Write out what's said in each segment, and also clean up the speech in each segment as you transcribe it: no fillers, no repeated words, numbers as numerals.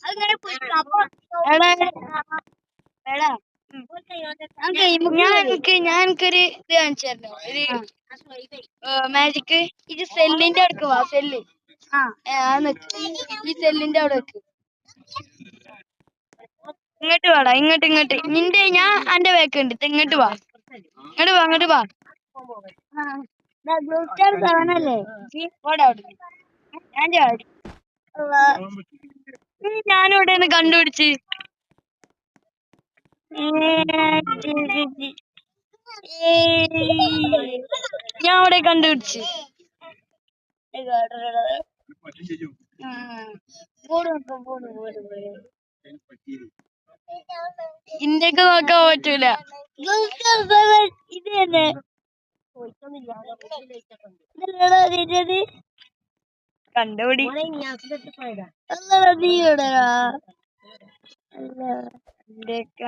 അങ്ങനെ പോയിട്ട് അപ്പൊ എടാ എടാ ഞാനൊരു ഇത് കാണിച്ചു തരണോ ഒരു മാജിക് ഇത് സെല്ലിന്റെ അടുക്ക് വാ സെല്ല് ഈ സെല്ലിന്റെ അവിടെ വെക്ക് ഇങ്ങോട്ട് വാടാ ഇങ്ങോട്ട് നിന്റെ ഞാൻ എന്റെ ബാക്ക് ഉണ്ട് ഇങ്ങോട്ട് വാ അങ്ങോട്ട് വാ സാധനല്ലേ ഓടാ ഞാൻ ചാടി ഞാനിവിടെ നിന്ന് കണ്ടുപിടിച്ച് ഞാൻ അവിടെ കണ്ടുപിടിച്ച് ഇന്ത്യക്ക് നോക്കാൻ പറ്റൂല ഇത് തന്നെ കണ്ടുപിടി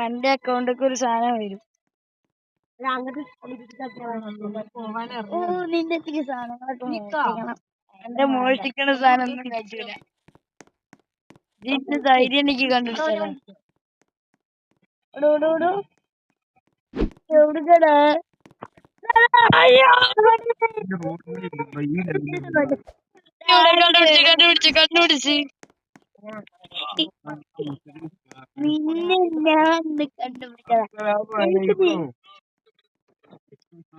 എന്റെ അക്കൗണ്ടൊക്കെ ഒരു സാധനം വരും നിന്റെ സാധനങ്ങളൊക്കെ എന്റെ മോഷ്ടിക്കണ സാധനം ഒന്നും പറ്റൂല ഇതിന്റെ ധൈര്യം എനിക്ക് കണ്ടുപിടിച്ചതാ എവിടുക്കടാ കണ്ടുപിടിച്ച് നിന്നെ ഞാൻ കണ്ടുപിടിച്ചതാ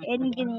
എനിക്ക് നീ